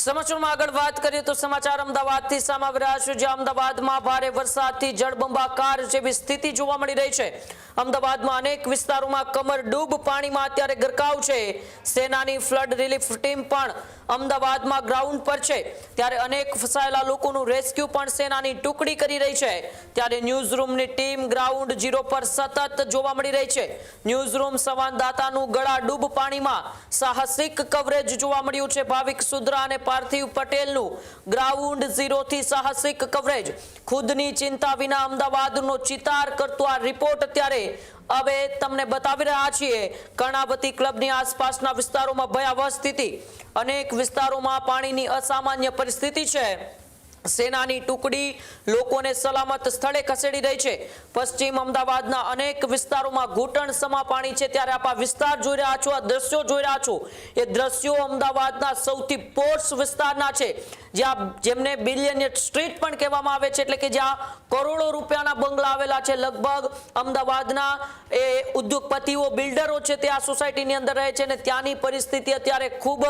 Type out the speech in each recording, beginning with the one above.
સમાચારમાં આગળ વાત કરીએ તો સમાચાર અમદાવાદથી સામે આવી રહ્યા છે, જ્યાં અમદાવાદમાં ભારે વરસાદથી જળબંબાકાર જેવી સ્થિતિ જોવા મળી રહી છે। અમદાવાદમાં અનેક વિસ્તારોમાં કમરડૂબ પાણીમાં અત્યારે ગરકાવ છે। સેનાની ફ્લડ રિલીફ ટીમ પણ અમદાવાદમાં ગ્રાઉન્ડ પર છે, ત્યારે અનેક ફસાયેલા લોકોનું રેસ્ક્યુ પણ સેનાની ટુકડી કરી રહી છે। ત્યારે ન્યૂઝરૂમની ટીમ ગ્રાઉન્ડ ઝીરો પર સતત જોવા મળી રહી છે। ન્યૂઝરૂમ સંવાદદાતાનું ગળાડૂબ પાણીમાં સાહસિક કવરેજ જોવા મળ્યું છે। ભાવિક સુદ્રા અને પાર્થિવ પટેલનું ગ્રાઉન્ડ ઝીરો થી સાહસિક કવરેજ। ખુદની ચિંતા વિના અમદાવાદનો ચિતાર કરતો આ રિપોર્ટ અત્યારે હવે તમને બતાવી રહ્યા છીએ। કર્ણાવતી ક્લબની આસપાસના વિસ્તારોમાં ભયાવહ સ્થિતિ, અનેક વિસ્તારોમાં પાણીની અસામાન્ય પરિસ્થિતિ છે। સેનાની ટુકડી લોકોને સલામત સ્થળે ખસેડી રહી છે। પશ્ચિમ અમદાવાદના અનેક વિસ્તારોમાં ઘૂંટણસમા પાણી છે, ત્યારે આપ આ વિસ્તાર જોઈ રહ્યા છો, આ દ્રશ્યો જોઈ રહ્યા છો, એ દ્રશ્યો અમદાવાદના સૌથી પોશ વિસ્તારના છે, જ્યાં જેમને બિલિયનિયર સ્ટ્રીટ પણ કહેવામાં આવે છે, એટલે કે જ્યાં કરોડો રૂપિયાના બંગલા આવેલા છે। લગભગ અમદાવાદના એ ઉદ્યોગપતિઓ, બિલ્ડરો છે, તે આ સોસાયટીની અંદર રહે છે અને ત્યાંની પરિસ્થિતિ અત્યારે ખૂબ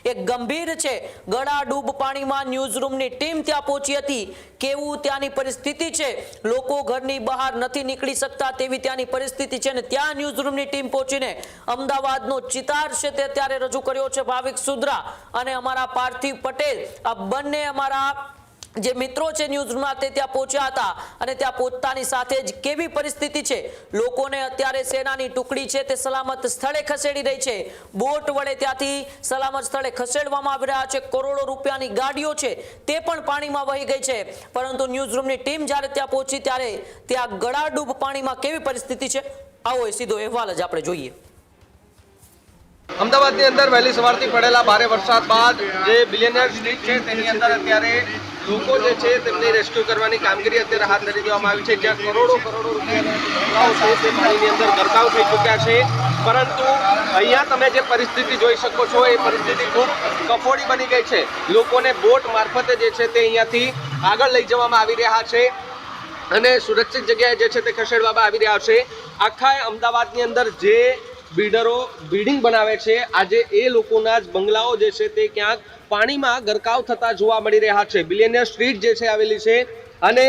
જ ગંભીર છે। ગળાડૂબ પાણીમાં ન્યૂઝરૂમની ટીમ ત્યાં પહોંચી હતી। કેવું ત્યાંની પરિસ્થિતિ છે, લોકો ઘરની બહાર નથી નીકળી શકતા તેવી ત્યાંની પરિસ્થિતિ છે, અને ત્યાં ન્યૂઝરૂમની ટીમ પહોંચીને અમદાવાદનો ચિતાર છે તે ત્યારે રજૂ કર્યો છે। ભાવિક સુદ્રા અને અમારા પાર્થિવ પટેલ, આ બંને અમારા જે મિત્રો છે ન્યૂઝરૂમમાં, તે ત્યાં પહોંચ્યા હતા અને ત્યાં પહોંચતાની સાથે જ કેવી પરિસ્થિતિ છે, લોકોને અત્યારે સેનાની ટુકડી છે તે સલામત સ્થળે ખસેડી રહી છે। બોટ વડે ત્યાંથી સલામત સ્થળે ખસેડવામાં આવી રહ્યા છે। કરોડો રૂપિયાની ગાડીઓ છે તે પણ પાણીમાં વહી ગઈ છે, પરંતુ ન્યૂઝરૂમની ટીમ જ્યારે ત્યાં પહોંચી ત્યારે ત્યાં ગળાડૂબ પાણીમાં કેવી પરિસ્થિતિ છે, આવો એ સીધો અહેવાલ જ આપણે જોઈએ। અમદાવાદની અંદર વહેલી સવારથી પડેલા ભારે વરસાદ બાદ જે બિલિયનિયર સ્ટ્રીટ છે તેની અંદર અત્યારે લોકો જે છે તેમની રેસ્ક્યુ કરવાની કામગીરી અત્યારે હાથ ધરી દેવામાં આવી છે, જ્યાં કરોડો રૂપિયાના બંગલાઓ છે તે પાણીની અંદર ગરકાવ થઈ ચૂક્યા છે। પરંતુ અહીંયા તમે જે પરિસ્થિતિ જોઈ શકો છો, એ પરિસ્થિતિ ખૂબ કફોડી બની ગઈ છે। લોકોને બોટ મારફતે જે છે તે અહીંયાથી આગળ લઈ જવામાં આવી રહ્યા છે અને સુરક્ષિત જગ્યાએ જે છે તે ખસેડવામાં આવી રહ્યા છે। આખા અમદાવાદની અંદર જે બિલ્ડરો બિલ્ડિંગ બનાવે છે, આજે એ લોકોના જ બંગલાઓ જે છે તે ક્યાંક પાણીમાં ગરકાવ થતા જોવા મળી રહ્યા છે। બિલિયનિયર સ્ટ્રીટ જે છે આવેલી છે અને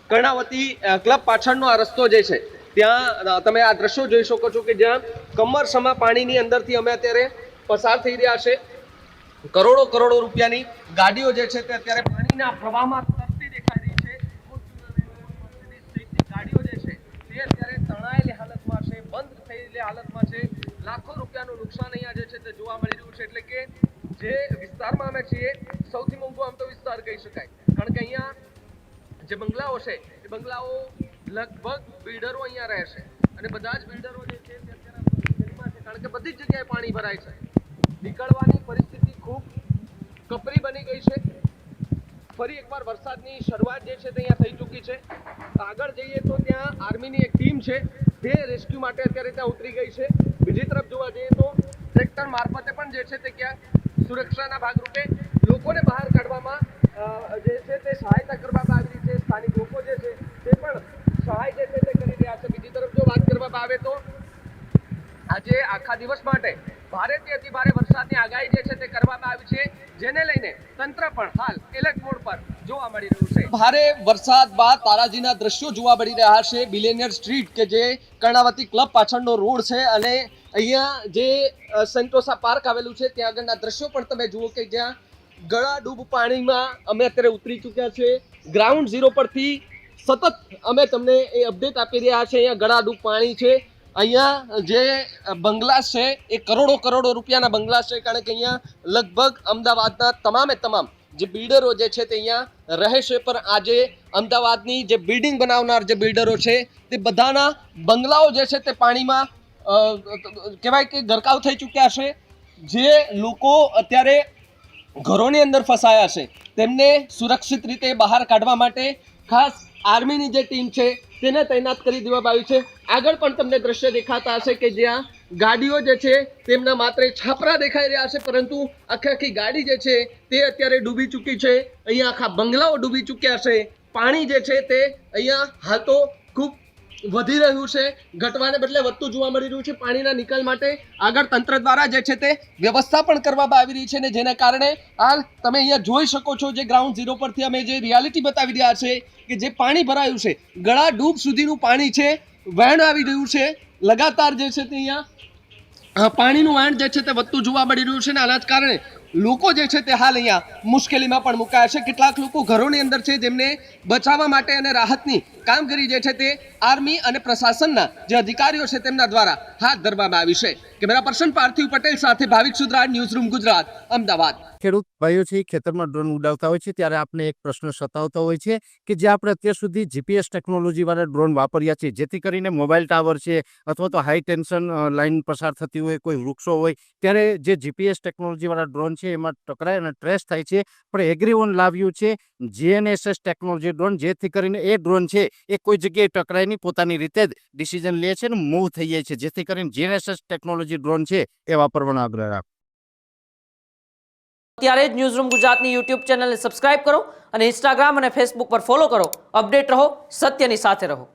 કર્ણાવતી ક્લબ પાછળનો આ રસ્તો જે છે, ત્યાં તમે આ દ્રશ્યો જોઈ શકો છો કે જ્યાં કમરસમા પાણીની અંદરથી અમે અત્યારે પસાર થઈ રહ્યા છે। કરોડો રૂપિયાની ગાડીઓ જે છે તે અત્યારે પાણીના પ્રવાહમાં તરતી દેખાઈ રહી છે। ગાડીઓ જે છે તે અત્યારે તણાયેલી હાલતમાં છે, બંધ થયેલી હાલતમાં છે। લાખો રૂપિયાનું નુકસાન અહીંયા જે છે તે જોવા મળી રહ્યું છે। એટલે કે જે વિસ્તારમાં અમે છીએ, સૌથી મોંઘો આમ તો વિસ્તાર કહી શકાય, કારણ કે અહીંયા જે બંગલાઓ છે એ બંગલાઓ લગભગ બિલ્ડરો અહીંયા રહે છે અને બધા જ બિલ્ડરો જે છે તે અત્યારે મુશ્કેલીમાં છે, કારણ કે બધી જ જગ્યાએ પાણી ભરાય છે। નીકળવાની પરિસ્થિતિ ખૂબ કપરી બની ગઈ છે। ફરી એકવાર વરસાદની શરૂઆત જે છે તે અહીંયા થઈ ચૂકી છે। આગળ જઈએ તો ત્યાં આર્મીની એક ટીમ છે તે રેસ્ક્યુ માટે અત્યારે ત્યાં ઉતરી ગઈ છે। બીજી તરફ જોવા જઈએ તો ટ્રેક્ટર મારફતે પણ જે છે તે ક્યાંક સુરક્ષાના ભાગરૂપે લોકોને બહાર કાઢવામાં જે છે તે સહાયતા કરવામાં આવી રહી છે। સ્થાનિક લોકો જે છે તે પણ સહાય જે છે તે કરી રહ્યા છે। બીજી તરફ જો વાત કરવામાં આવે તો આજે આખા દિવસ માટે ભારેથી અતિ ભારે વરસાદની આગાહી જે છે તે કરવામાં આવી છે, જેને લઈને તંત્ર પણ હાલ એલર્ટ મોડ પર જોવા મળી રહ્યું છે। ભારે વરસાદ બાદ તારાજીના દ્રશ્યો જોવા મળી રહ્યા છે। બિલિયનિયર સ્ટ્રીટ કે જે કર્ણાવતી ક્લબ પાછળનો રોડ છે અને અહીંયા જે સેન્ટોસા પાર્ક આવેલું છે ત્યાં આગળના દ્રશ્યો પણ તમે જુઓ કે જ્યાં ગળાડૂબ પાણીમાં અમે અત્યારે ઉતરી ચૂક્યા છે। ગ્રાઉન્ડ ઝીરો પરથી સતત અમે તમને એ અપડેટ આપી રહ્યા છે। અહીંયા ગળાડૂબ પાણી છે। અહીંયા જે બંગલા છે એ કરોડો રૂપિયાના બંગલા છે, કારણ કે અહીંયા લગભગ અમદાવાદના તમામ જે બિલ્ડરો જે છે તે અહીંયા રહે છે, પણ આજે અમદાવાદની જે બિલ્ડિંગ બનાવનાર જે બિલ્ડરો છે તે બધાના બંગલાઓ જે છે તે પાણીમાં કહેવાય કે ગરકાવ થઈ ચૂક્યા છે। જે લોકો અત્યારે ઘરોની અંદર ફસાયા છે તેમને સુરક્ષિત રીતે બહાર કાઢવા માટે ખાસ આર્મીની જે ટીમ છે તેને તૈનાત કરી દેવામાં આવી છે। આગળ પણ તમને દ્રશ્ય દેખાતા હશે કે જ્યાં ગાડીઓ જે છે તેમના માત્ર છાપરા દેખાઈ રહ્યા છે, પરંતુ આખી ગાડી જે છે તે અત્યારે ડૂબી ચૂકી છે। અહીંયા આખા બંગલાઓ ડૂબી ચૂક્યા છે। પાણી જે છે તે અહીંયા હાલ તો ખૂબ વધી રહ્યું છે, ઘટવાને બદલે વધતું જોવા મળી રહ્યું છે. પાણીના નિકાલ માટે આગળ તંત્ર દ્વારા જે છે તે વ્યવસ્થા પણ કરવામાં આવી રહી છે ને જેના કારણે હાલ તમે અહીંયા જોઈ શકો છો જે ગ્રાઉન્ડ ઝીરો પરથી અમે જે રિયાલિટી બતાવી રહ્યા છે કે જે પાણી ભરાયું છે, ગળા ડૂબ સુધીનું પાણી છે, વહેણ આવી રહ્યું છે લગાતાર જે છે તે અહીંયા પાણીનું વહેણ જે છે તે વધતું જોવા મળી રહ્યું છે ને આના જ કારણે લોકો જે છે તે હાલ અહીંયા મુશ્કેલીમાં પણ મુકાયા છે. કેટલાક લોકો ઘરોની અંદર છે જેમને બચાવવા માટે અને રાહતની કામગીરી જે છે તે આર્મી અને પ્રશાસનના જે અધિકારીઓ છે તેમના દ્વારા હાથ ધરવામાં આવી છે. કેમેરા પર્સન પાર્થિવ પટેલ સાથે ભાવિક સુદ્રાડ, ન્યૂઝરૂમ ગુજરાત, અમદાવાદ. ખેડૂત ભાઈઓ છે ખેતરમાં ડ્રોન ઉડાવતા હોય છે ત્યારે આપણે એક પ્રશ્ન સતાવતો હોય છે કે જે આપણે અત્યાર સુધી જીપીએસ ટેકનોલોજીવાળા ડ્રોન વાપર્યા છે જેથી કરીને મોબાઈલ ટાવર છે અથવા તો હાઈ ટેન્શન લાઇન પસાર થતી હોય, કોઈ વૃક્ષો હોય ત્યારે જે જીપીએસ ટેકનોલોજીવાળા ડ્રોન છે એમાં ટકરાય અને ટ્રેસ થાય છે. પણ એગ્રીઓન લાવ્યું છે GNSS ટેકનોલોજી ડ્રોન જેથી કરીને એ ડ્રોન છે એ કોઈ જગ્યાએ ટકરાય નહીં, પોતાની રીતે જ ડિસિઝન લે છે અને મૂવ થઈ જાય છે જેથી કરીને GNSS ટેકનોલોજી ડ્રોન છે એ વાપરવાનો આગ્રહ રાખો. ત્યારે જ ન્યૂઝરૂમ ગુજરાતની યુટ્યુબ ચેનલને સબસ્ક્રાઇબ કરો અને ઇન્સ્ટાગ્રામ અને ફેસબુક પર ફોલો કરો. અપડેટ રહો, સત્યની સાથે રહો.